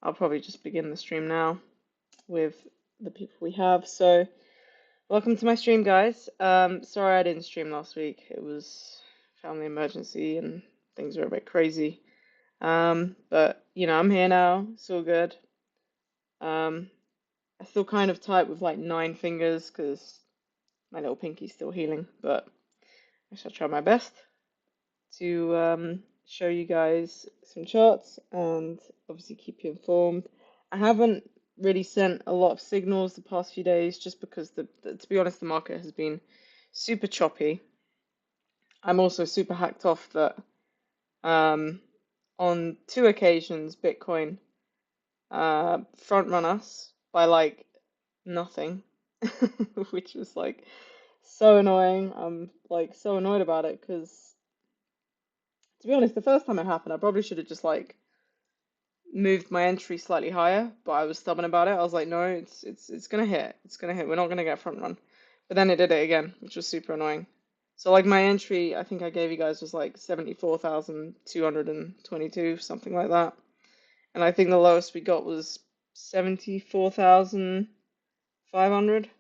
I'll probably just begin the stream now with the people we have. So, welcome to my stream, guys. Sorry I didn't stream last week. It was family emergency and things were a bit crazy. But I'm here now. It's all good. I still kind of type with like 9 fingers because my little pinky's still healing, but I shall try my best to show you guys some charts and obviously keep you informed. I haven't really sent a lot of signals the past few days just because to be honest, the market has been super choppy. I'm also super hacked off that on 2 occasions Bitcoin front run us by like nothing, which was like so annoying. I'm like so annoyed about it because, to be honest, the first time it happened, I probably should have just like moved my entry slightly higher, but I was stubborn about it. I was like, no, it's gonna hit. It's gonna hit. We're not gonna get front run. But then it did it again, which was super annoying. So like my entry, I think I gave you guys was like 74,222, something like that. And I think the lowest we got was 74,500.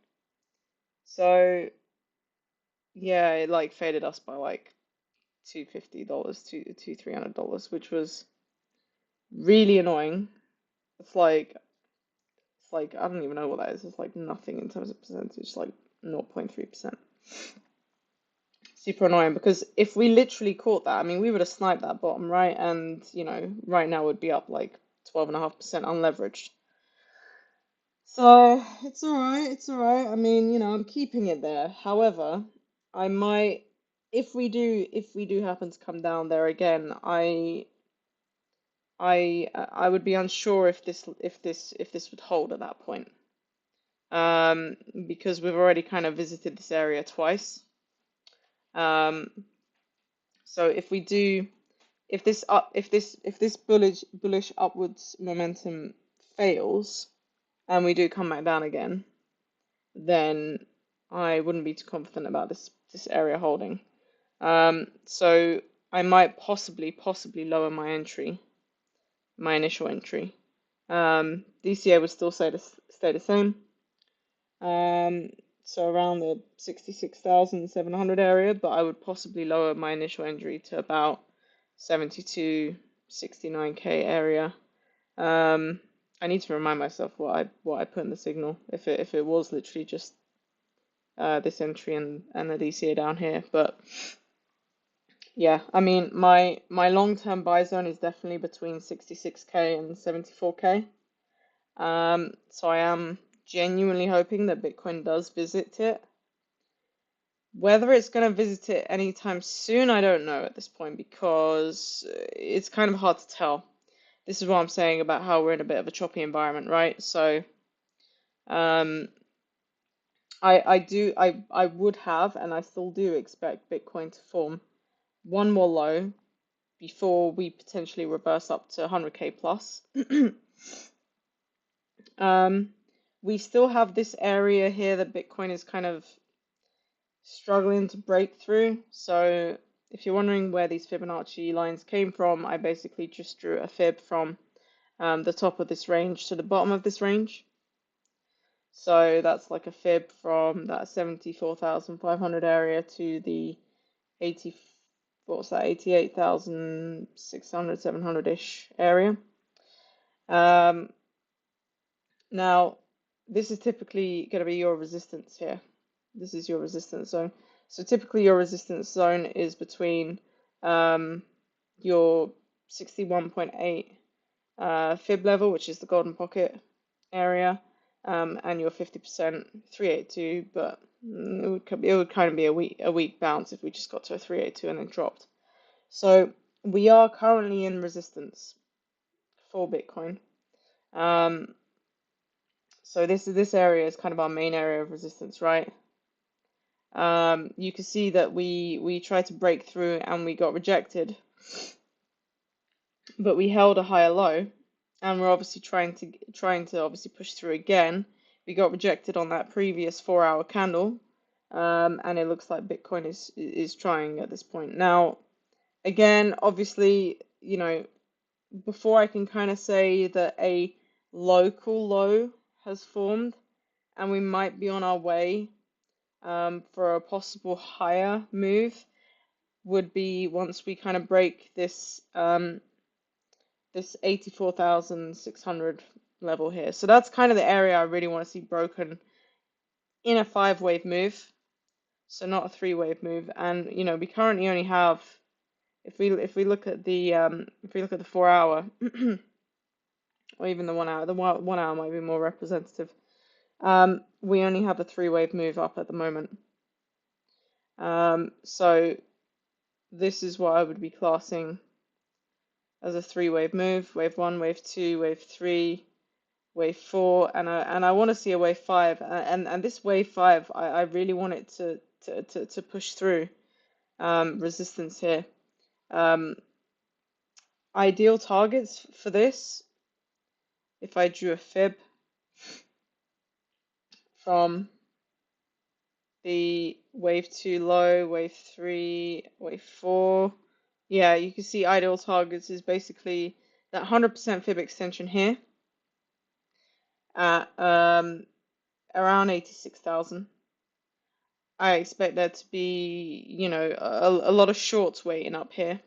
So yeah, it like faded us by like $250, two $300, which was really annoying. It's like I don't even know what that is. It's like nothing in terms of percentage, like 0.3%. Super annoying because if we literally caught that, I mean, we would have sniped that bottom, right? And right now would be up like 12.5% unleveraged. So it's all right. It's all right. I mean, I'm keeping it there. However, I might, if we do happen to come down there again, I would be unsure if this would hold at that point. Because we've already kind of visited this area twice. Um, so if this bullish upwards momentum fails and we do come back down again, then I wouldn't be too confident about this area holding. So I might possibly lower my initial entry. DCA would still stay the same. So around the 66,700 area, but I would possibly lower my initial entry to about 72, 69K area. I need to remind myself what I put in the signal if it was literally just this entry and the DCA down here. But yeah, I mean my long-term buy zone is definitely between 66K and 74K. So I am genuinely hoping that Bitcoin does visit it. Whether it's going to visit it anytime soon, I don't know at this point because it's kind of hard to tell. This is what I'm saying about how we're in a bit of a choppy environment, right? So, um, I would have, and I still do expect Bitcoin to form one more low before we potentially reverse up to 100K plus. We still have this area here that Bitcoin is kind of struggling to break through. So if you're wondering where these Fibonacci lines came from, I basically just drew a fib from the top of this range to the bottom of this range. So that's like a fib from that 74,500 area to the 88,600, 700-ish area. Now, this is typically going to be your resistance here. This is your resistance zone. So typically your resistance zone is between your 61.8 fib level, which is the golden pocket area, and your 50% 382, but it would kind of be a weak bounce if we just got to a 382 and then dropped. So we are currently in resistance for Bitcoin. So this area is kind of our main area of resistance, right? You can see that we tried to break through and we got rejected, but we held a higher low, and we're obviously trying to obviously push through again. We got rejected on that previous 4-hour candle, and it looks like Bitcoin is trying at this point. Now, again, obviously, before I can kind of say that a local low has formed, and we might be on our way for a possible higher move, would be once we kind of break this this 84,600 level here. So that's kind of the area I really want to see broken in a 5-wave move, so not a 3-wave move. And you know, we currently only have, if we look at the 4 hour or even the 1 hour, the 1 hour might be more representative. We only have a 3-wave move up at the moment. So this is what I would be classing as a 3-wave move: wave 1, wave 2, wave 3, wave 4, and I want to see a wave 5. And this wave 5, I really want it to push through resistance here. Ideal targets for this, if I drew a fib from the wave 2 low, wave 3, wave 4, yeah, you can see ideal targets is basically that 100% fib extension here at around 86,000. I expect there to be, you know, a lot of shorts waiting up here.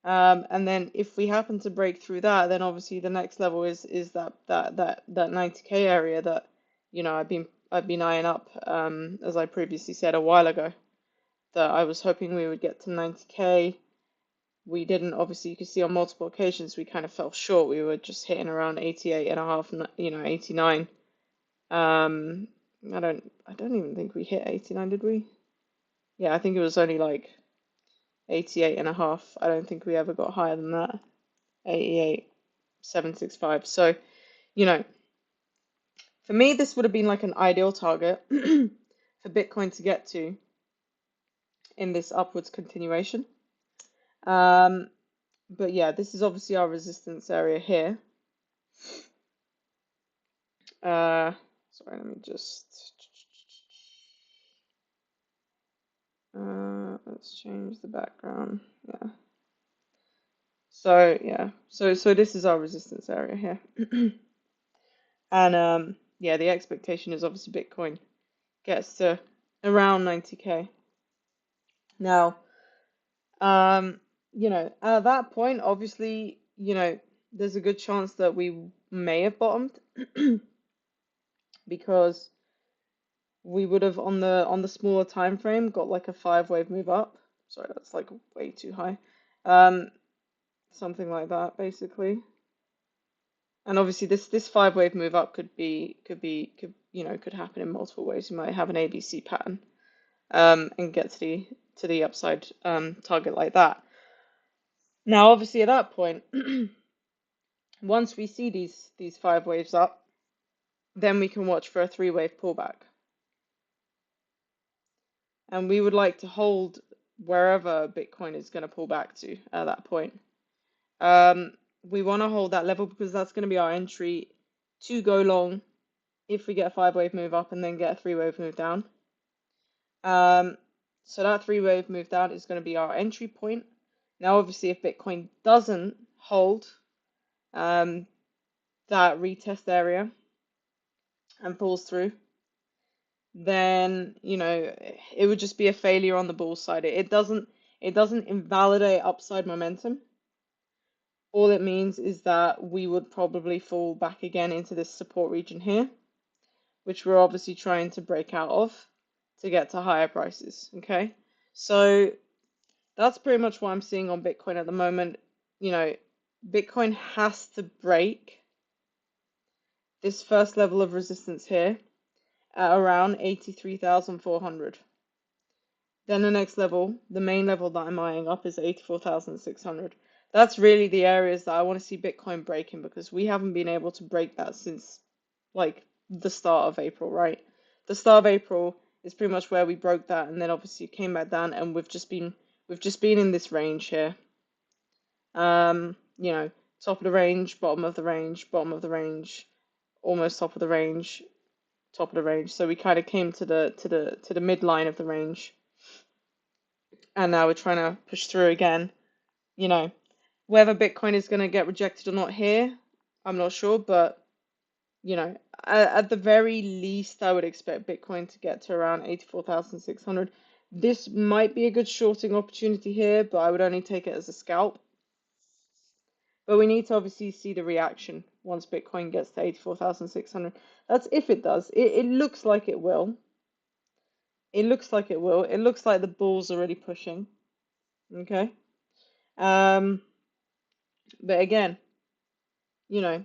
And then if we happen to break through that, then obviously the next level is that 90K area that, you know, I've been eyeing up, as I previously said a while ago, that I was hoping we would get to 90K. We didn't. Obviously, you can see on multiple occasions we kind of fell short. We were just hitting around 88 and a half, you know, 89. I don't even think we hit 89, did we? Yeah, I think it was only like 88 and a half. I don't think we ever got higher than that. 88,765. So, you know, for me, this would have been like an ideal target for Bitcoin to get to in this upwards continuation. But yeah, this is obviously our resistance area here. Sorry, let me just let's change the background. Yeah. So yeah, so this is our resistance area here. And yeah, the expectation is obviously Bitcoin gets to around 90K. Now, you know, at that point, obviously, you know, there's a good chance that we may have bottomed because we would have on the smaller time frame got like a 5-wave move up. Sorry, that's like way too high. Something like that, basically. And obviously, this 5-wave move up could you know, could happen in multiple ways. You might have an ABC pattern, and get to the upside target like that. Now, obviously, at that point, once we see these 5 waves up, then we can watch for a 3-wave pullback. And we would like to hold wherever Bitcoin is going to pull back to at that point. We want to hold that level because that's going to be our entry to go long if we get a 5-wave move up and then get a 3-wave move down. So that 3-wave move down is going to be our entry point. Now, obviously, if Bitcoin doesn't hold that retest area and pulls through, then, you know, it would just be a failure on the bull side. It doesn't invalidate upside momentum. All it means is that we would probably fall back again into this support region here, which we're obviously trying to break out of to get to higher prices. Okay, so that's pretty much what I'm seeing on Bitcoin at the moment. You know, Bitcoin has to break this first level of resistance here at around 83,400. Then the next level, the main level that I'm eyeing up, is 84,600. That's really the areas that I want to see Bitcoin breaking because we haven't been able to break that since like the start of April, right? The start of April is pretty much where we broke that, and then obviously it came back down, and we've just been in this range here. You know, top of the range, bottom of the range, bottom of the range, almost top of the range, top of the range. So we kind of came to the midline of the range, and now we're trying to push through again. You know, Whether Bitcoin is going to get rejected or not here, I'm not sure, but you know, at the very least, I would expect Bitcoin to get to around 84,600. This might be a good shorting opportunity here, but I would only take it as a scalp. But we need to obviously see the reaction once Bitcoin gets to 84,600. That's if it does. It looks like it will. It looks like it will. It looks like the bull's already pushing. Okay. Um, but again, you know,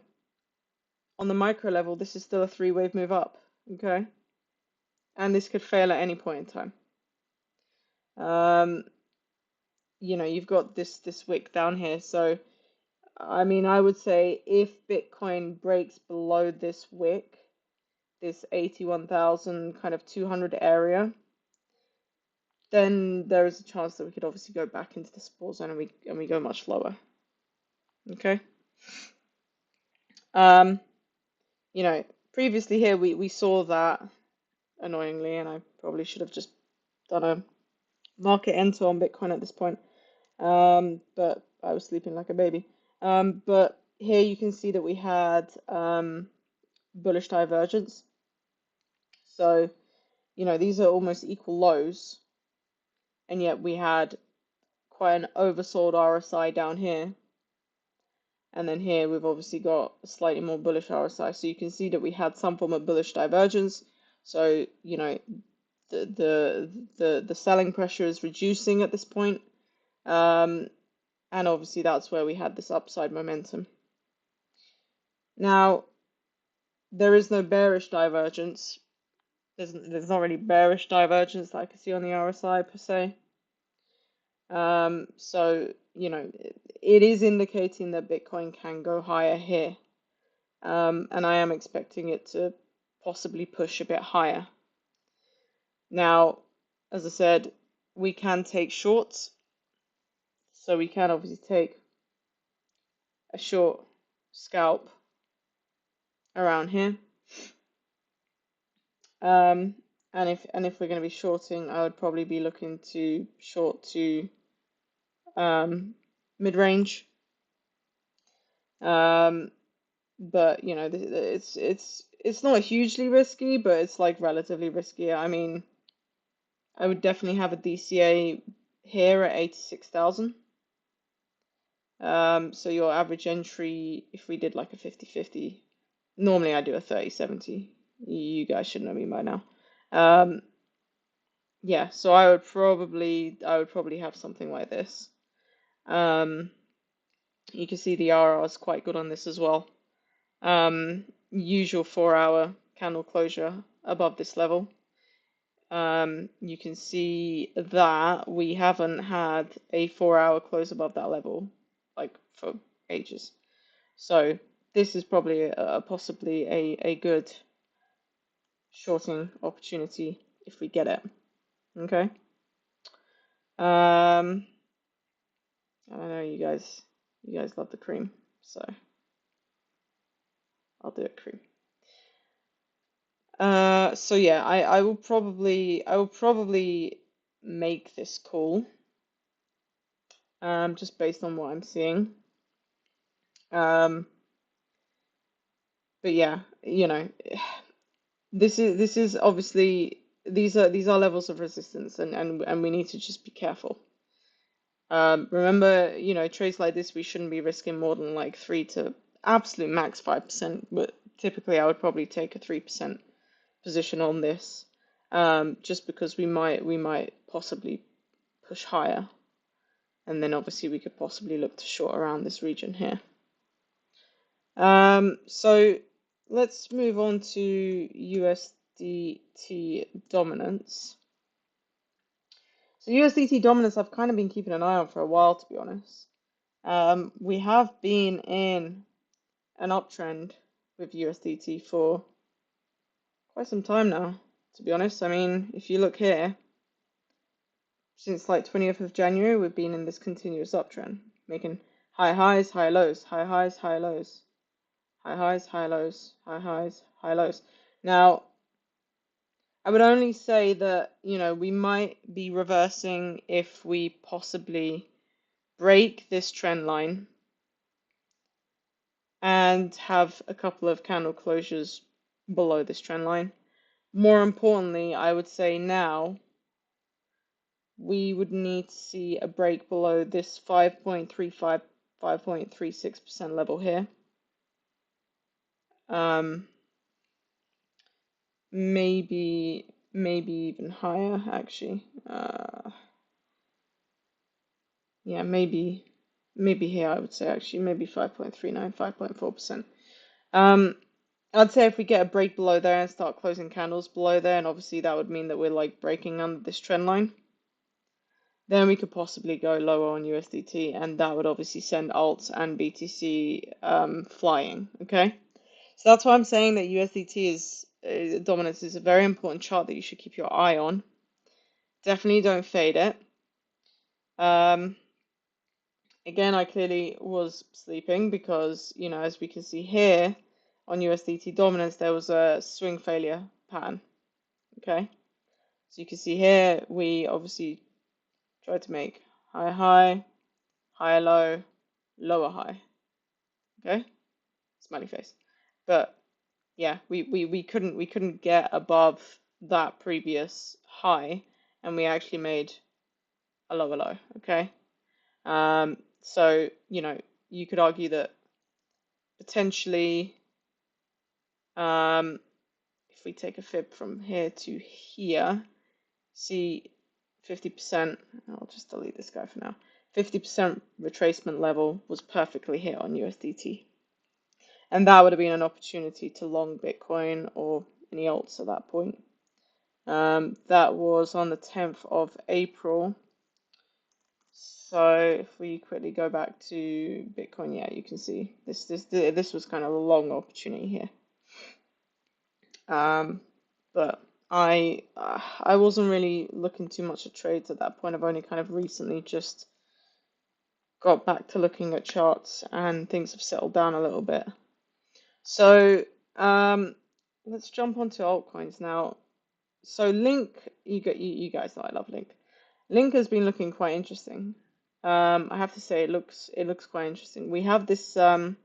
on the micro level, this is still a three-wave move up. Okay. And this could fail at any point in time. You've got this wick down here. So, I mean, I would say if Bitcoin breaks below this wick, this 81,000 kind of 200 area, then there is a chance that we could obviously go back into the support zone and we go much lower. Okay. Um, Previously here we saw that annoyingly, and I probably should have just done a market enter on Bitcoin at this point. But I was sleeping like a baby. But here you can see that we had bullish divergence. So, these are almost equal lows, and yet we had quite an oversold RSI down here. And then here we've obviously got a slightly more bullish RSI. So you can see that we had some form of bullish divergence. So, the selling pressure is reducing at this point. And obviously that's where we had this upside momentum. Now, there is no bearish divergence. There's not really bearish divergence that I can see on the RSI per se. So, it is indicating that Bitcoin can go higher here. And I am expecting it to possibly push a bit higher. Now, as I said, we can take shorts. So we can obviously take a short scalp around here. And if we're going to be shorting, I would probably be looking to short to mid-range. But it's not hugely risky, but it's like relatively risky. I mean, I would definitely have a DCA here at 86,000. So your average entry, if we did like a 50-50, normally I do a 30-70. You guys should know me by now. Yeah, so I would probably have something like this. You can see the RR is quite good on this as well. Usual 4-hour candle closure above this level. You can see that we haven't had a 4-hour close above that level like for ages. So this is probably possibly a good shorting opportunity if we get it. Okay. I don't know, you guys love the cream, so I'll do it cream. So yeah, I will probably make this call. Just based on what I'm seeing. But yeah, this is obviously these are levels of resistance, and we need to just be careful. Remember, trades like this we shouldn't be risking more than like 3 to absolute max 5%, but typically I would probably take a 3% position on this, just because we might possibly push higher, and then obviously we could possibly look to short around this region here. So let's move on to USDT dominance. So USDT dominance I've kind of been keeping an eye on for a while, to be honest. We have been in an uptrend with USDT for quite some time now, to be honest. I mean, if you look here, since like 20th of January, we've been in this continuous uptrend, making high highs, high lows, high highs, high lows, high highs, high lows, high highs, high lows. Now, I would only say that, we might be reversing if we possibly break this trend line and have a couple of candle closures below this trend line. More importantly, I would say now we would need to see a break below this 5.35, 5.36% level here. Maybe even higher actually. Yeah, maybe here I would say actually maybe 5.39, 5.4%. I'd say if we get a break below there and start closing candles below there, and obviously that would mean that we're like breaking under this trend line, then we could possibly go lower on USDT, and that would obviously send alts and BTC flying. Okay, so that's why I'm saying that USDT dominance is a very important chart that you should keep your eye on. Definitely don't fade it. Again, I clearly was sleeping because, you know, as we can see here on USDT dominance, there was a swing failure pattern. Okay, so you can see here we obviously tried to make higher high, higher low, lower high. Okay, smiley face. But yeah, we couldn't get above that previous high, and we actually made a lower low. Okay, so you know, you could argue that potentially, if we take a fib from here to here, see 50%, I'll just delete this guy for now. 50% retracement level was perfectly hit on USDT. And that would have been an opportunity to long Bitcoin or any alts at that point. That was on the 10th of April. So if we quickly go back to Bitcoin, yeah, you can see this was kind of a long opportunity here. But I wasn't really looking too much at trades at that point. I've only kind of recently just got back to looking at charts, and things have settled down a little bit. So let's jump onto altcoins now. So Link, you guys know I love Link. Link has been looking quite interesting. I have to say it looks quite interesting. We have this trend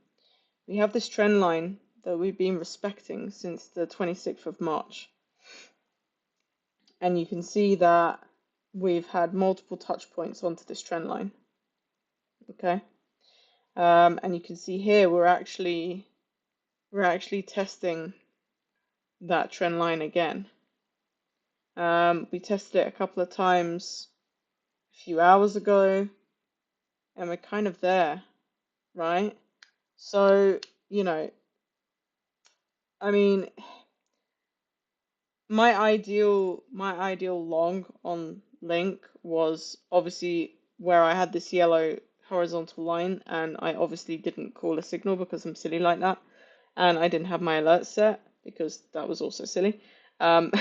line that we've been respecting since the 26th of March. And you can see that we've had multiple touch points onto this trend line. Okay. And you can see here we're actually testing that trend line again. We tested it a couple of times a few hours ago, and we're kind of there, right? So, you know, I mean, my ideal long on Link was obviously where I had this yellow horizontal line, and I obviously didn't call a signal because I'm silly like that, and I didn't have my alert set because that was also silly. But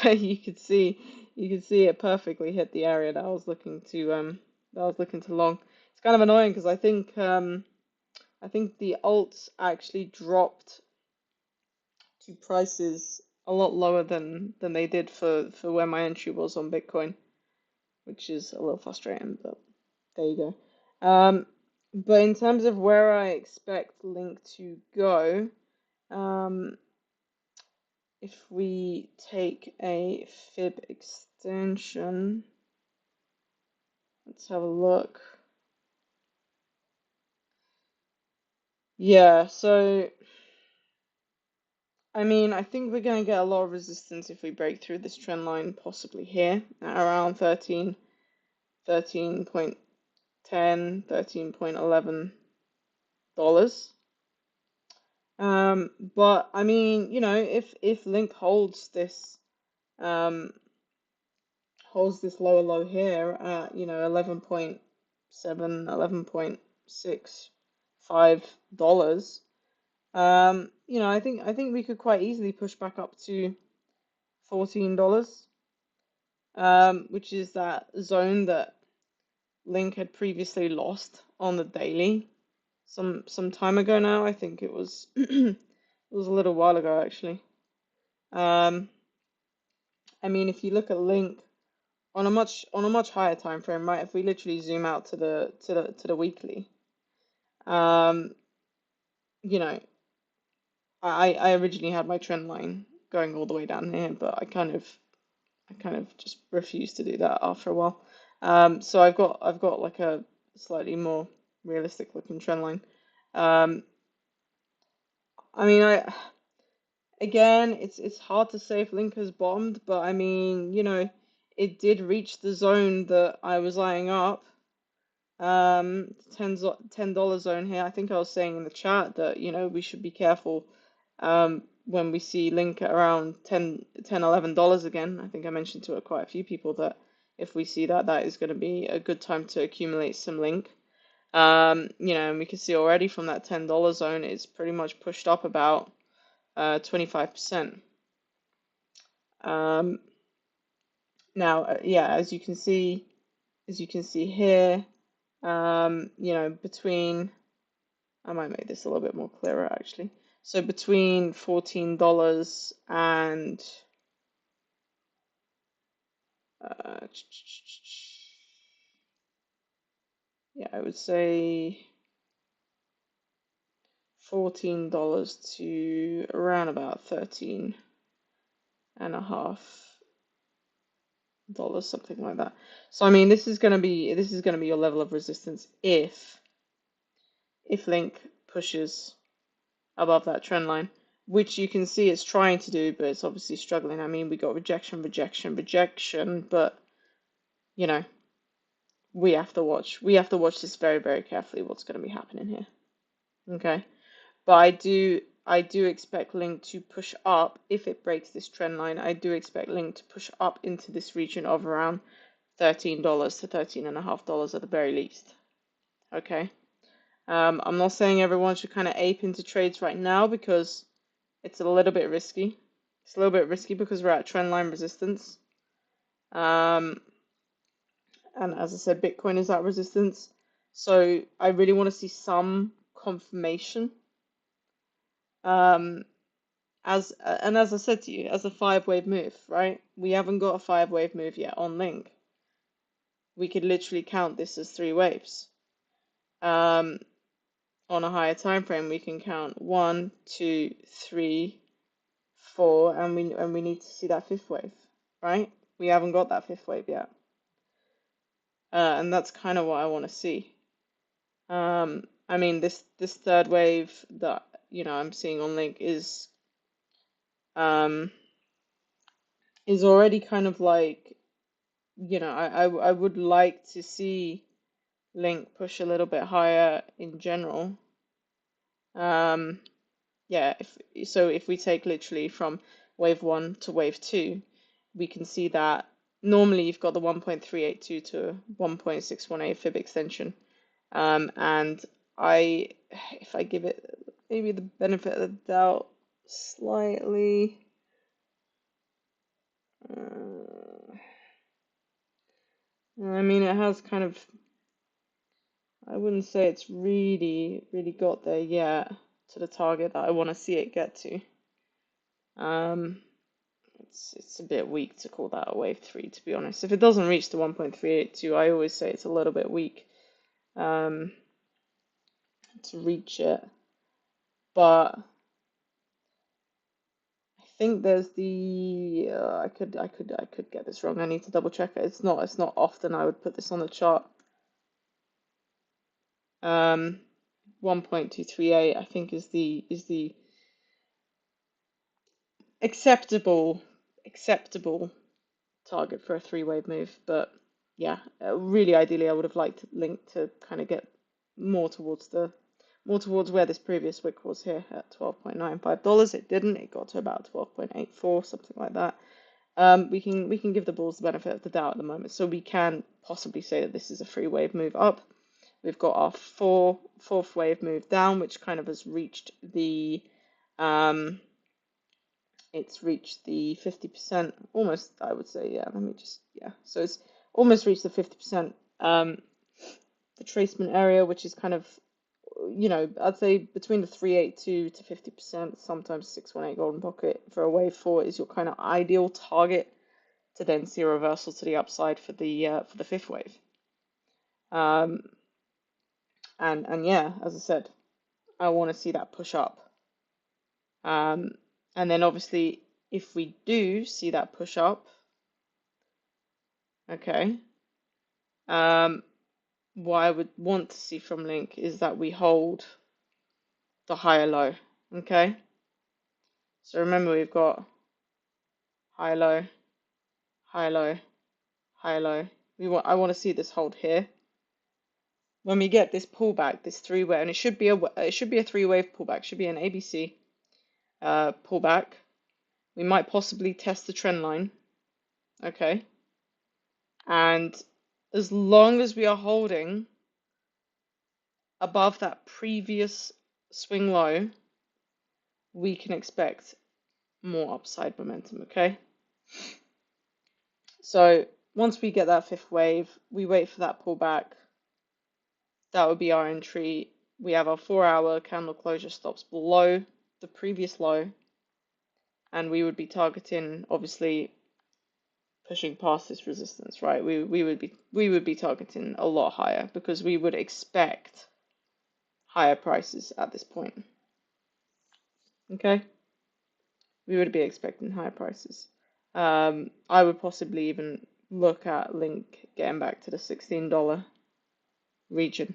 you could see it perfectly hit the area that I was looking to long. It's kind of annoying because I think the alts actually dropped to prices a lot lower than they did for where my entry was on Bitcoin, which is a little frustrating, but there you go. But in terms of where I expect Link to go, if we take a fib extension, let's have a look. Yeah, so I mean, I think we're going to get a lot of resistance if we break through this trend line, possibly here at around 13.10, 13.11 dollars. But I mean, you know, if Link holds this lower low here at, you know, 11.7, 11.65 dollars, you know, I think we could quite easily push back up to $14, which is that zone that Link had previously lost on the daily some time ago now. I think it was it was a little while ago actually. I mean, if you look at Link on a much higher time frame, right? If we literally zoom out to the weekly, um, you know, I originally had my trend line going all the way down here, but I kind of just refused to do that after a while. So I've got like a slightly more realistic looking trend line. Um, I mean, I again, it's hard to say if Link has bombed, but I mean, you know, it did reach the zone that I was eyeing up. $10 zone here. I think I was saying in the chat that, you know, we should be careful when we see Link at around 10 $11 again. I think I mentioned to quite a few people that if we see that, that is going to be a good time to accumulate some Link. You know, and we can see already from that $10 zone, it's pretty much pushed up about 25%. Um, Now, yeah, as you can see here, you know, between I might make this a little bit more clearer actually. So between $14 and uh, yeah, I would say $14 to around about 13 and a half dollars, something like that. So I mean, this is gonna be your level of resistance if Link pushes above that trend line, which you can see it's trying to do, but it's obviously struggling. I mean, we got rejection, rejection, rejection, but you know, we have to watch. We have to watch this very, very carefully. What's going to be happening here? Okay, but I do expect Link to push up if it breaks this trend line. I do expect Link to push up into this region of around $13 to $13.50 at the very least. Okay. I'm not saying everyone should kind of ape into trades right now because it's a little bit risky. It's a little bit risky because we're at trend line resistance. Um, and as I said, Bitcoin is at resistance. So I really want to see some confirmation. Um, as I said to you, as a 5-wave move, right? We haven't got a 5-wave move yet on Link. We could literally count this as 3 waves. On a higher time frame, we can count 1, 2, 3, 4, and we need to see that 5th wave, right? We haven't got that 5th wave yet. And that's kind of what I want to see. I mean, this 3rd wave that you know I'm seeing on Link um is already kind of like, you know, I would like to see Link push a little bit higher in general. Um, yeah, if we take literally from wave 1 to wave 2, we can see that normally you've got the 1.382 to 1.618 fib extension. And if I give it maybe the benefit of the doubt slightly, I mean, it has kind of, I wouldn't say it's really got there yet to the target that I want to see it get to. Um, it's a bit weak to call that a wave 3, to be honest. If it doesn't reach the 1.382, I always say it's a little bit weak to reach it. But I think there's the I could get this wrong. I need to double check it. It's not often I would put this on the chart. 1.238 I think is the acceptable target for a 3-wave move. But yeah, really ideally I would have liked Link to kind of get more towards where this previous wick was here at $12.95. It didn't. It got to about 12.84, something like that. We can give the bulls the benefit of the doubt at the moment, so we can possibly say that this is a 3-wave move up. We've got our fourth wave move down, which kind of has reached the it's reached the 50%, almost, I would say. Yeah, let me just, yeah, so it's almost reached the 50% the tracement area, which is kind of, you know, I'd say between the 382 to 50%, sometimes 618 golden pocket for a wave 4 is your kind of ideal target to then see a reversal to the upside for the fifth wave. And yeah, as I said, I want to see that push up. And then obviously, if we do see that push up, okay, what I would want to see from Link is that we hold the higher low. Okay, so remember we've got high low, high low, high low. I want to see this hold here. When we get this pullback, this three-way, and it should be a three-wave pullback, should be an ABC pullback. We might possibly test the trend line. Okay, and as long as we are holding above that previous swing low, we can expect more upside momentum, okay? So once we get that fifth wave, we wait for that pullback. That would be our entry. We have our 4-hour candle closure stops below the previous low, and we would be targeting, obviously, pushing past this resistance, right? We would be targeting a lot higher because we would expect higher prices at this point. Okay? We would be expecting higher prices. I would possibly even look at Link getting back to the $16 region.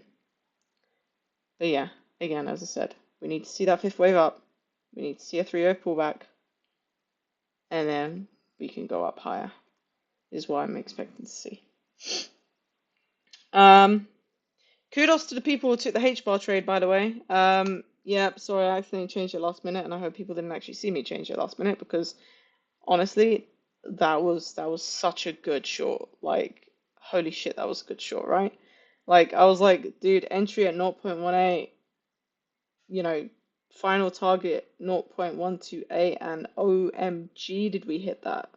But yeah, again, as I said, we need to see that fifth wave up. We need to see a 3-wave pullback. And then we can go up higher, is what I'm expecting to see. Kudos to the people who took the H-bar trade, by the way. Yeah, sorry, I accidentally changed it last minute, and I hope people didn't actually see me change it last minute because honestly, that was such a good short. Like, holy shit, that was a good short, right? Like, I was like, dude, entry at 0.18, you know, final target 0.128, and OMG, did we hit that?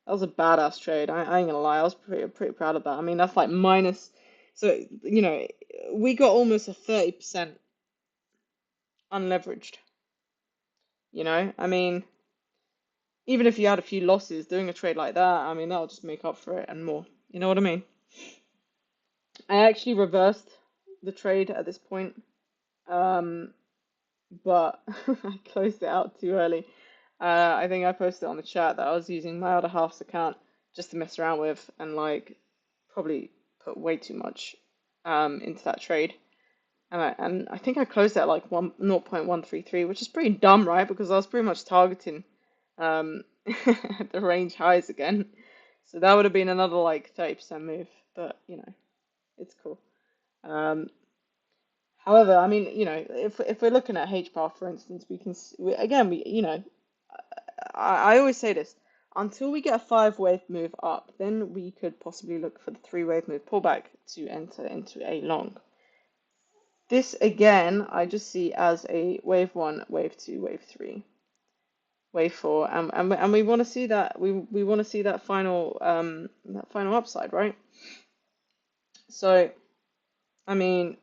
That was a badass trade. I ain't gonna lie, I was pretty proud of that. I mean, that's like minus, so you know, we got almost a 30% unleveraged. You know, I mean, even if you had a few losses, doing a trade like that, I mean, that'll just make up for it and more. You know what I mean? I actually reversed the trade at this point, but I closed it out too early. I think I posted on the chat that I was using my other half's account just to mess around with and like probably put way too much into that trade. And I think I closed at like 0.133, which is pretty dumb, right? Because I was pretty much targeting the range highs again. So that would have been another like 30% move, but you know, it's cool. However, I mean, you know, if we're looking at H bar, for instance, we can again, you know, I always say this, until we get a 5-wave move up, then we could possibly look for the 3-wave move pullback to enter into a long. This again, I just see as a wave 1, wave 2, wave 3, wave 4, and we want to see that we want to see that final upside, right? So, I mean,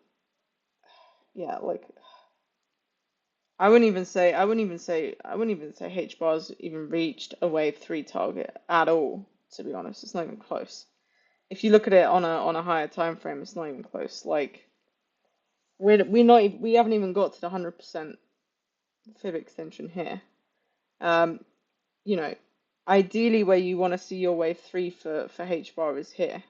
yeah, like I wouldn't even say H bar's even reached a wave 3 target at all, to be honest. It's not even close. If you look at it on a higher time frame, it's not even close. Like we haven't even got to the 100% fib extension here. You know, ideally where you want to see your wave 3 for H bar is here.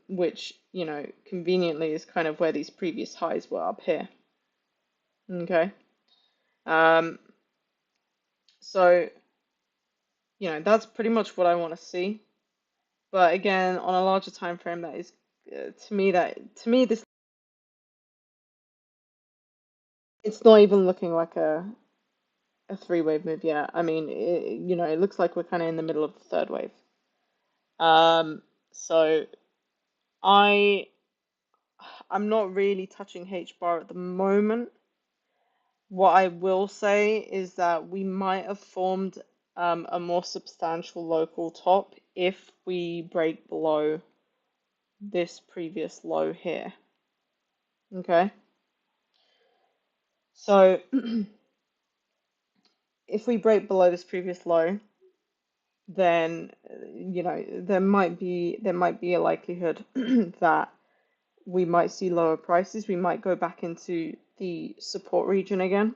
Which, you know, conveniently is kind of where these previous highs were, up here. Okay. So, you know, that's pretty much what I want to see. But again, on a larger time frame, that is to me this it's not even looking like a 3-wave move yet. I mean, you know, it looks like we're kind of in the middle of the 3rd wave. So I'm not really touching H bar at the moment. What I will say is that we might have formed a more substantial local top if we break below this previous low here. Okay. So if we break below this previous low, then there might be a likelihood that we might see lower prices. We might go back into the support region again.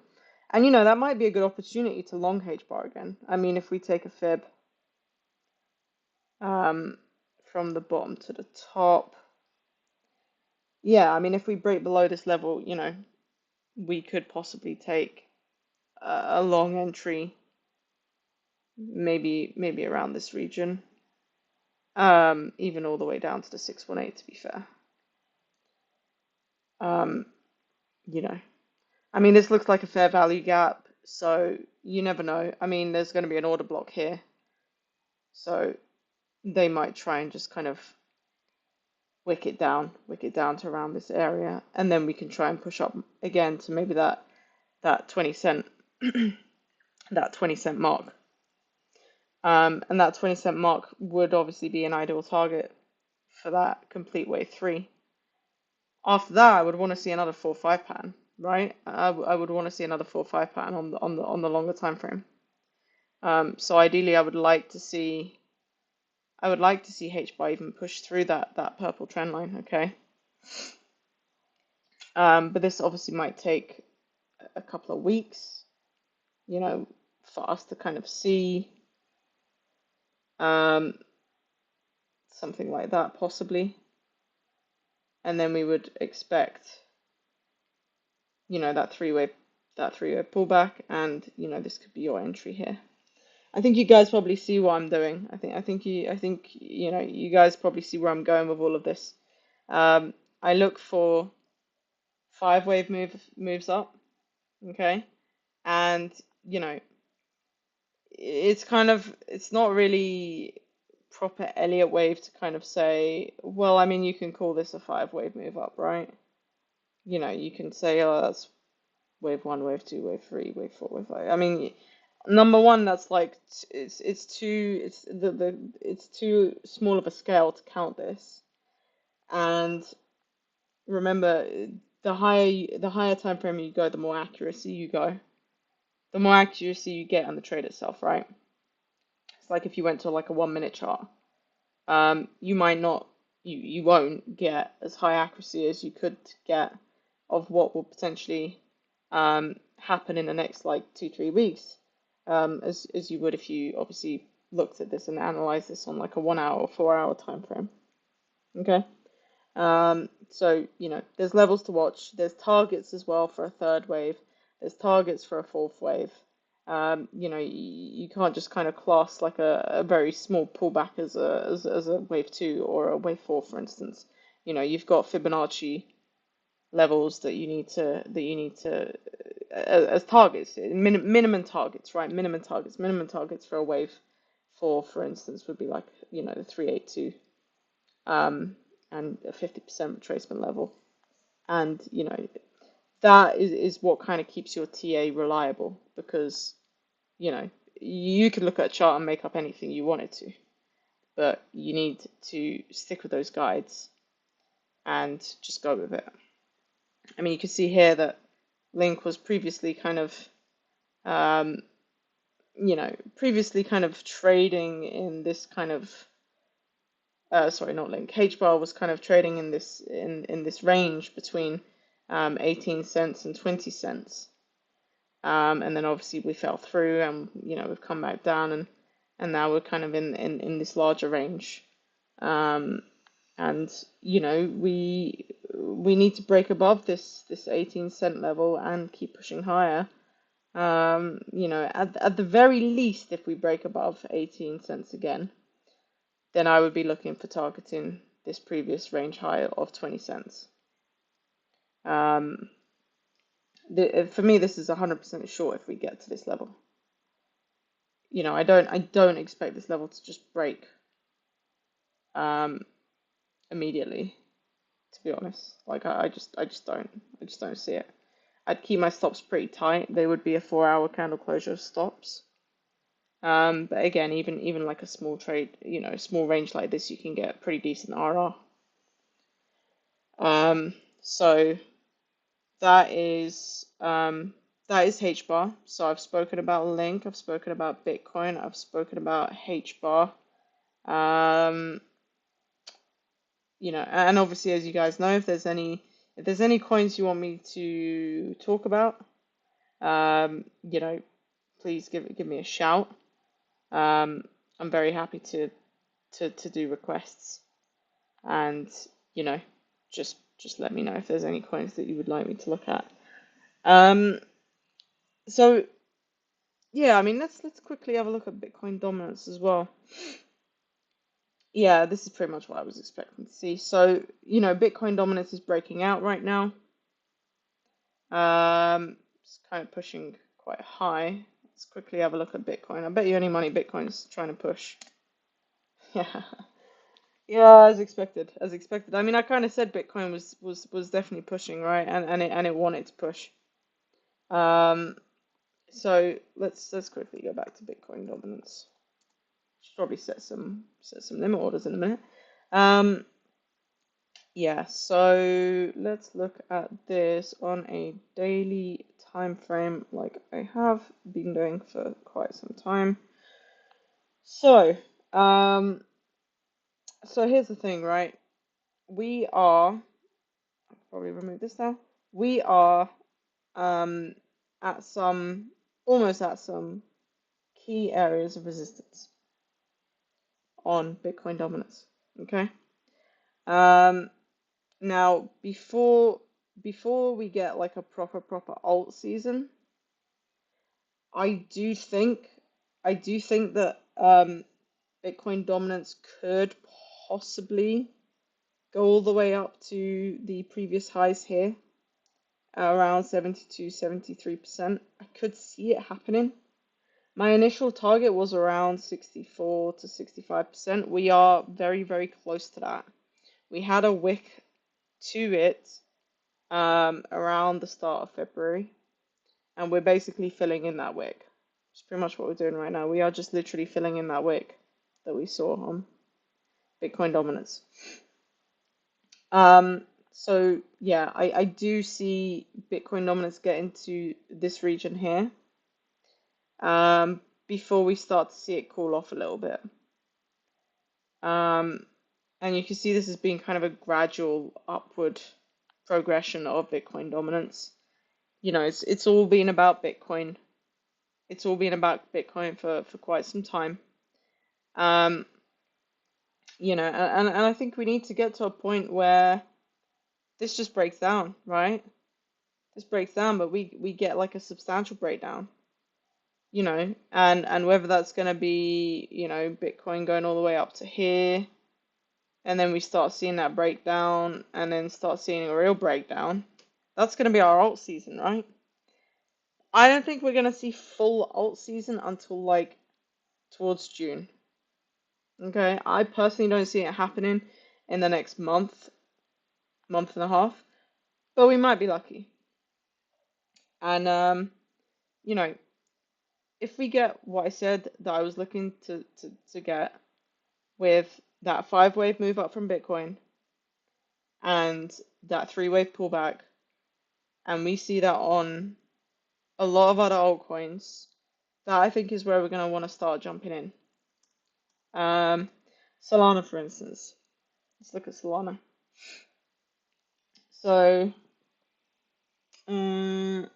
And that might be a good opportunity to long H bar again. I mean, if we take a fib um, from the bottom to the top, yeah, I mean, if we break below this level, we could possibly take a long entry, maybe around this region, even all the way down to the 618, to be fair. Um, you know, I mean, this looks like a fair value gap, so you never know. I mean, there's going to be an order block here, so they might try and just kind of wick it down to around this area, and then we can try and push up again to maybe that 20 cent that 20 cent mark. And that 20 cent mark would obviously be an ideal target for that complete wave three. After that, I would want to see another 4-5 pattern, right? I would want to see another 4-5 pattern on the longer time frame. So ideally, I would like to see H bar even push through that purple trend line, okay? But this obviously might take a couple of weeks, for us to kind of see something like that possibly, and then we would expect, that three-way pullback, and this could be your entry here. I think you guys probably see what I'm doing. You guys probably see where I'm going with all of this. I look for 5-wave moves up, okay, and it's not really proper Elliott wave to kind of say, well, I mean, you can call this a 5-wave move up, right? You can say, oh, that's wave one, wave two, wave three, wave four, wave five. I mean, number one, that's like it's too small of a scale to count this. And remember, the higher time frame you go, the more accuracy you go, the more accuracy you get on the trade itself, right? It's like if you went to like a 1 minute chart, you might not, you won't get as high accuracy as you could get of what will potentially happen in the next like 2-3 weeks, as you would if you obviously looked at this and analyzed this on like a 1 hour or 4 hour time frame. Okay. So there's levels to watch. There's targets as well for a third wave. There's targets for a fourth wave. You can't just kind of class like a very small pullback as a wave two or a wave four, for instance. You've got Fibonacci levels that you need to as targets, minimum targets, right? Minimum targets for a wave four, for instance, would be like the 382 and a 50% retracement level, and that is what kind of keeps your TA reliable, because you could look at a chart and make up anything you wanted to, but you need to stick with those guides and just go with it. I mean, you can see here that Link was previously kind of trading in this kind of sorry, not Link. H bar was kind of trading in this range between 18 cents and 20 cents. And then obviously we fell through, and we've come back down, and now we're kind of in this larger range. And we need to break above this 18-cent level and keep pushing higher. At the very least, if we break above 18 cents again, then I would be looking for targeting this previous range high of 20 cents. For me, this is 100% short if we get to this level. I don't expect this level to just break immediately, to be honest. Like I just don't see it. I'd keep my stops pretty tight. They would be a 4-hour candle closure stops. But again, even like a small trade, a small range like this, you can get pretty decent RR. So that is that is H bar. So I've spoken about Link, I've spoken about Bitcoin, I've spoken about H bar. Um, and obviously, as you guys know, if there's any coins you want me to talk about, please give me a shout. Um, I'm very happy to do requests, and you know, just let me know if there's any coins that you would like me to look at. Um, so yeah, I mean, let's quickly have a look at Bitcoin dominance as well. Yeah, this is pretty much what I was expecting to see. So, Bitcoin dominance is breaking out right now. It's kind of pushing quite high. Let's quickly have a look at Bitcoin. I bet you any money Bitcoin's trying to push. Yeah. Yeah, as expected. As expected. I mean, I kind of said Bitcoin was definitely pushing, right? And it wanted to push. Um, so let's quickly go back to Bitcoin dominance. Should probably set some limit orders in a minute. Um, yeah, so let's look at this on a daily time frame like I have been doing for quite some time. So, um, so here's the thing, right? We are, I'll probably remove this now. We are um at some almost at some key areas of resistance on Bitcoin dominance. Okay. Um, Now, before we get like a proper alt season, I do think I do think that Bitcoin dominance could possibly go all the way up to the previous highs here at around 72, 73%. I could see it happening. My initial target was around 64 to 65%. We are very, very close to that. We had a wick to it around the start of February, and we're basically filling in that wick. It's pretty much what we're doing right now. We are just literally filling in that wick that we saw on Bitcoin dominance. So yeah, I do see Bitcoin dominance getting to this region here, before we start to see it cool off a little bit. And you can see this as being kind of a gradual upward progression of Bitcoin dominance. It's all been about Bitcoin. It's all been about Bitcoin for quite some time. Um, and I think we need to get to a point where this just breaks down, right? This breaks down, but we get like a substantial breakdown, and whether that's going to be, Bitcoin going all the way up to here, and then we start seeing that breakdown, and then start seeing a real breakdown. That's going to be our alt season, right? I don't think we're going to see full alt season until like towards June. Okay, I personally don't see it happening in the next month and a half, but we might be lucky. And you know, if we get what I said that I was looking to get with that 5 wave move up from Bitcoin and that 3 wave pullback, and we see that on a lot of other altcoins, that I think is where we're gonna want to start jumping in. Solana, for instance. Let's look at Solana. So, um,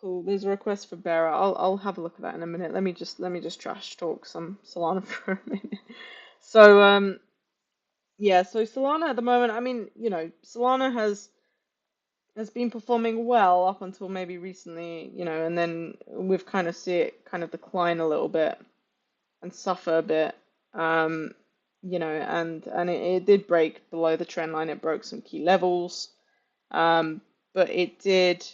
cool. There's a request for bearer. I'll have a look at that in a minute. Let me just trash talk some Solana for a minute. So, yeah. So Solana at the moment, I mean, Solana has been performing well up until maybe recently, and then we've kind of see it kind of decline a little bit and suffer a bit. Um, and it did break below the trend line. It broke some key levels. But it did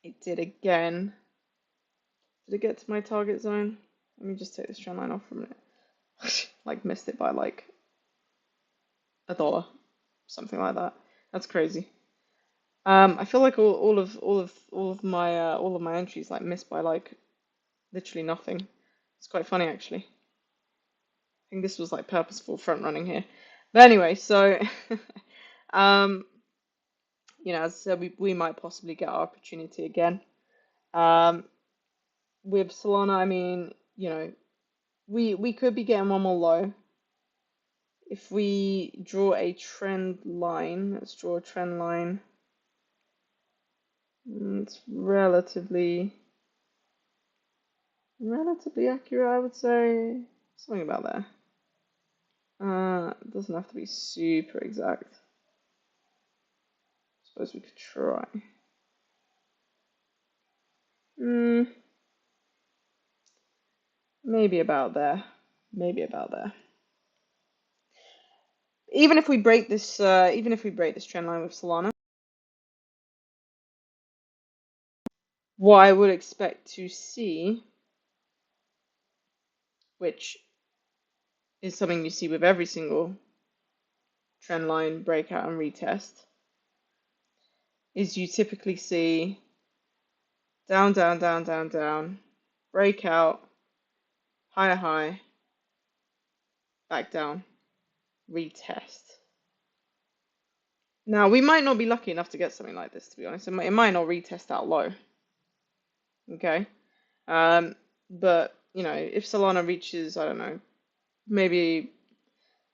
again. Did it get to my target zone? Let me just take this trend line off for a minute. Like missed it by like $1, something like that. That's crazy. I feel like all of my entries like missed by like literally nothing. It's quite funny actually. I think this was like purposeful front running here. But anyway, so um you know, as I said, we might possibly get our opportunity again. Um, with Solana, I mean, you know, we could be getting one more low. If we draw a trend line, let's draw a trend line. It's relatively accurate, I would say. Something about there. It doesn't have to be super exact. Suppose we could try. Maybe about there. Maybe about there. Even if we break this trend line with Solana, what I would expect to see, which is something you see with every single trend line breakout and retest, is you typically see down, down, down, down, down, breakout, higher high, back down, retest. Now, we might not be lucky enough to get something like this, to be honest. It might not retest that low. Okay? But, you know, if Solana reaches, I don't know, maybe,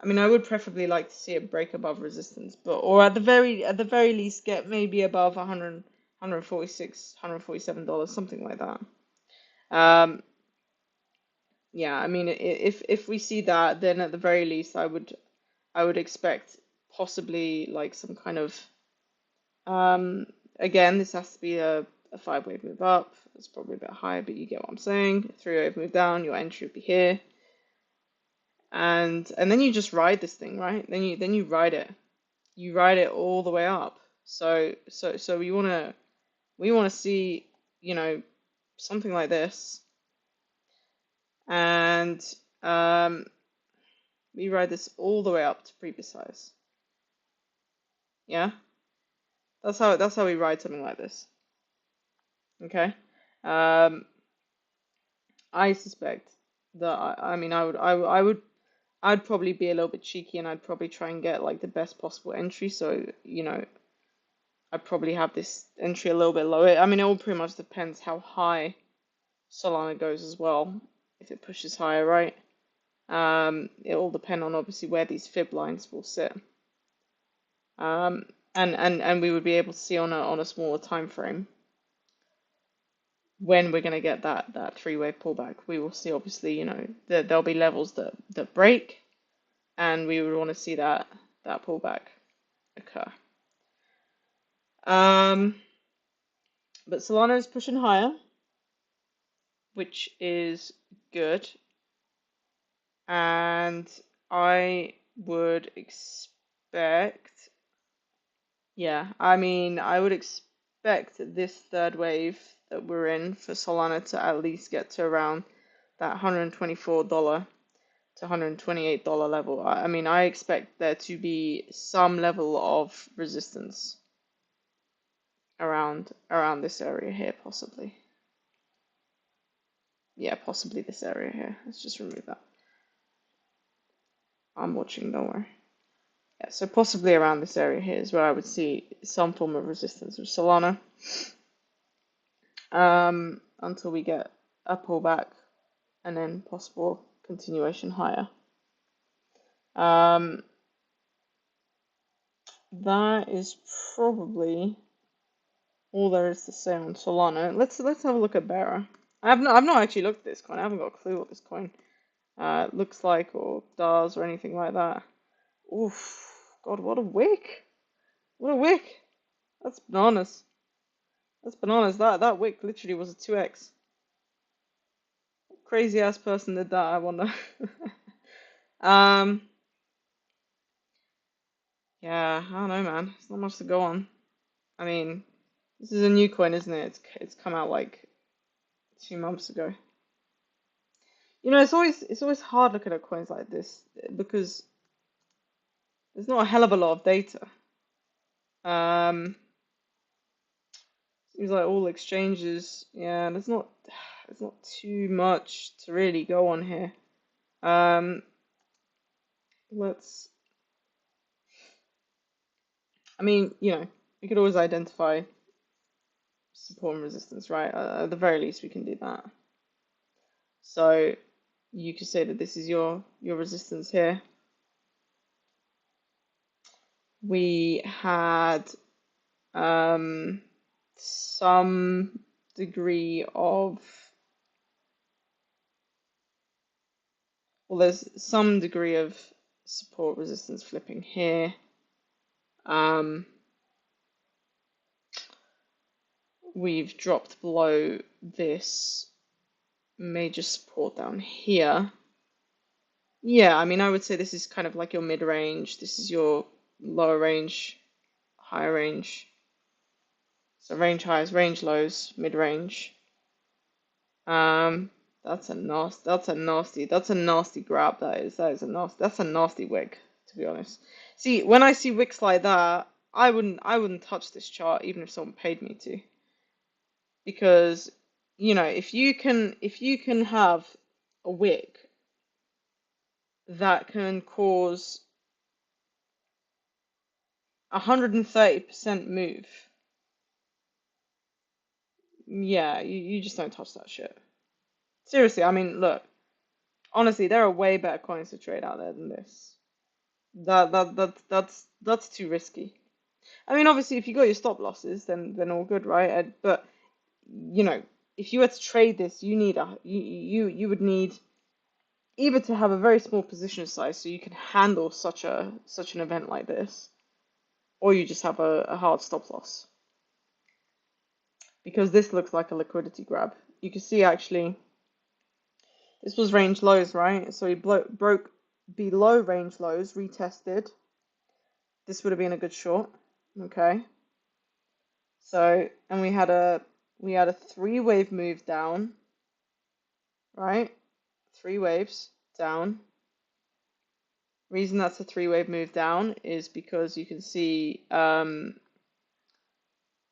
I mean, I would preferably like to see it break above resistance, but, or at the very least get maybe above 100, $146, $147, something like that. Yeah, I mean, if we see that, then at the very least, I would expect possibly like some kind of again, this has to be a 5-wave move up. It's probably a bit higher, but you get what I'm saying. 3-wave move down, your entry would be here, and then you just ride this thing, right? Then you ride it. You ride it all the way up. So we wanna see, you know, something like this, and we ride this all the way up to previous highs. Yeah, that's how we ride something like this. Okay. I suspect that I mean I'd probably be a little bit cheeky and I'd probably try and get like the best possible entry. So, you know, I'd probably have this entry a little bit lower. I mean, it all pretty much depends how high Solana goes as well. If it pushes higher, right? It all depend on obviously where these fib lines will sit. And we would be able to see on a smaller time frame when we're going to get that 3-wave pullback. We will see obviously, you know, there'll be levels that break, and we would want to see that pullback occur. But Solana is pushing higher, which is good, and I would expect, yeah, I mean, I would expect this third wave that we're in for Solana to at least get to around that $124 to $128 level. I mean, I expect there to be some level of resistance around this area here, possibly. Yeah, possibly this area here. Let's just remove that. I'm watching, don't worry. Yeah, so possibly around this area here is where I would see some form of resistance with Solana. Until we get a pullback and then possible continuation higher. That is probably all there is to say on Solana. Let's have a look at Bearer. I've not actually looked at this coin. I haven't got a clue what this coin looks like or does or anything like that. Oof, God, what a wick! What a wick! That's bananas. That's bananas. That wick literally was a 2x. Crazy ass person did that, I wonder. Yeah, I don't know, man. There's not much to go on. I mean, this is a new coin, isn't it? It's come out like 2 months ago. You know, it's always hard looking at coins like this because there's not a hell of a lot of data. Seems like all exchanges, yeah, there's not too much to really go on here. Let's, I mean, you know, we could always identify support and resistance, right? At the very least, we can do that. So you could say that this is your resistance here. We had some degree of, well, there's some degree of support resistance flipping here. We've dropped below this major support down here. Yeah, I mean, I would say this is kind of like your mid-range. This is your lower range, higher range. So range highs, range lows, mid-range. That's a nasty grab. That's a nasty wick, to be honest. See, when I see wicks like that, I wouldn't touch this chart even if someone paid me to, because if you can have a wick that can cause 130% move, yeah, you just don't touch that shit. Seriously, I mean, look, honestly, there are way better coins to trade out there than this. That's too risky. I mean, obviously, if you got your stop losses, then all good, right? But you know, if you were to trade this, you would need either to have a very small position size so you can handle such an event like this, or you just have a hard stop loss. Because this looks like a liquidity grab. You can see actually, this was range lows, right? So he broke below range lows, retested. This would have been a good short, okay? So, and we had a three wave move down, right? Three waves down. Reason that's a three wave move down is because you can see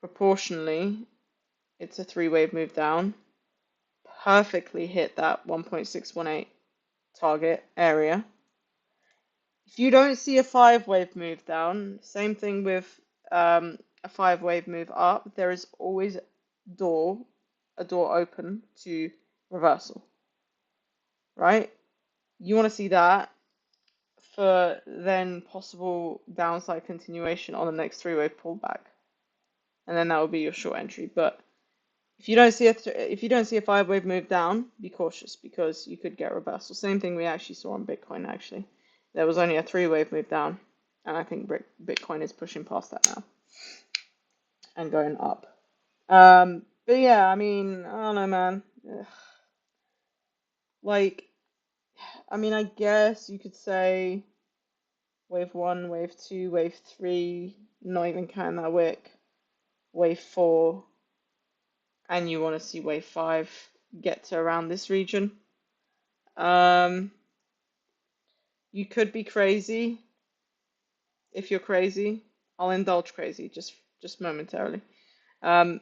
proportionally it's a three wave move down. Perfectly hit that 1.618 target area. If you don't see a five wave move down, same thing with a five wave move up, there is always a door open to reversal, right? You want to see that for then possible downside continuation on the next three wave pullback, and then that will be your short entry. But if you don't see a five wave move down, be cautious because you could get reversal. Same thing we actually saw on Bitcoin. Actually, there was only a three wave move down, and I think Bitcoin is pushing past that now and going up. But yeah, I mean, I don't know, man. Ugh. Like, I mean, I guess you could say wave one, wave two, wave three, not even counting that wick, wave four, and you want to see wave five get to around this region. Um, you could be crazy. If you're crazy, I'll indulge crazy just momentarily. Um,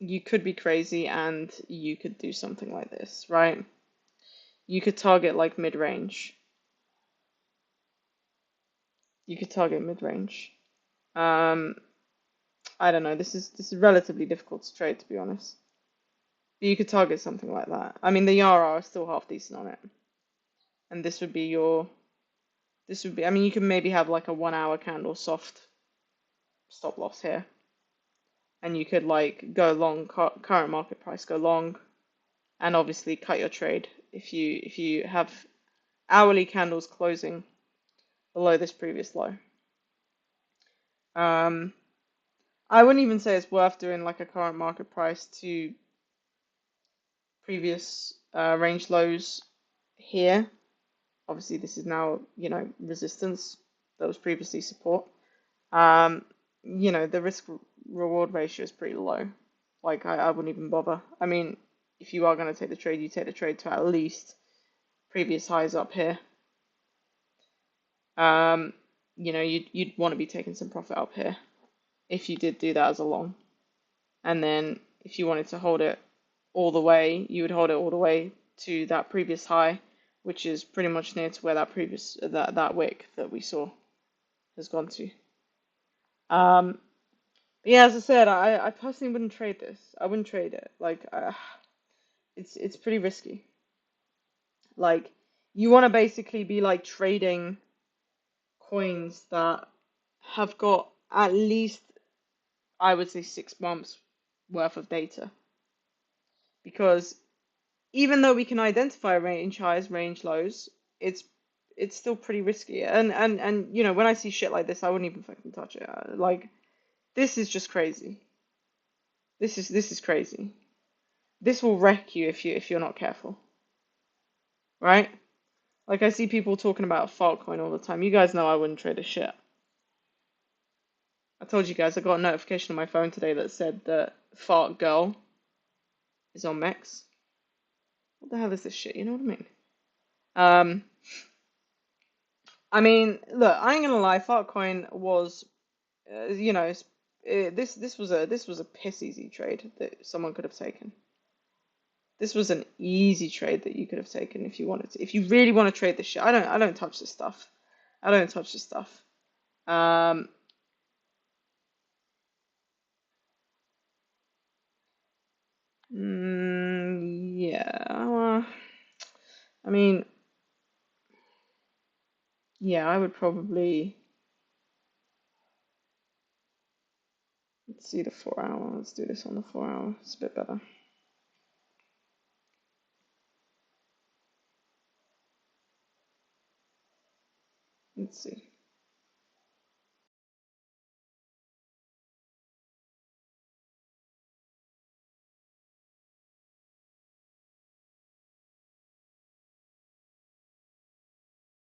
you could be crazy and you could do something like this, right? You could target like mid-range. You could target mid-range. Um, I don't know. This is relatively difficult to trade, to be honest. But you could target something like that. I mean, the Yara is still half decent on it, and this would be your. This would be. I mean, you can maybe have like a 1 hour candle soft stop loss here, and you could like go long current market price, go long, and obviously cut your trade if you have hourly candles closing below this previous low. I wouldn't even say it's worth doing like a current market price to previous range lows here. Obviously, this is now, resistance that was previously support. The risk reward ratio is pretty low. Like, I wouldn't even bother. I mean, if you are going to take the trade, you take the trade to at least previous highs up here. You'd want to be taking some profit up here if you did do that as a long. And then if you wanted to hold it all the way, you would hold it all the way to that previous high, which is pretty much near to where that wick that we saw has gone to. But yeah, as I said, I personally wouldn't trade this. I wouldn't trade it. Like, it's pretty risky. Like, you want to basically be like trading coins that have got at least, I would say, 6 months worth of data. Because even though we can identify range highs, range lows, it's it's still pretty risky. And you know, when I see shit like this, I wouldn't even fucking touch it. Like, this is just crazy. This is crazy. This will wreck you if you're not careful, right? Like, I see people talking about Filecoin all the time. You guys know I wouldn't trade a shit. I told you guys I got a notification on my phone today that said that Fart Girl is on Mex. What the hell is this shit? You know what I mean? Um, I mean, look, I ain't gonna lie. Filecoin was, you know, this was a piss easy trade that someone could have taken. This was an easy trade that you could have taken if you wanted to. If you really want to trade this shit, I don't touch this stuff. I don't touch this stuff. Um, yeah. I mean, yeah, I would probably, let's see the 4 hour. Let's do this on the 4 hour. It's a bit better. Let's see.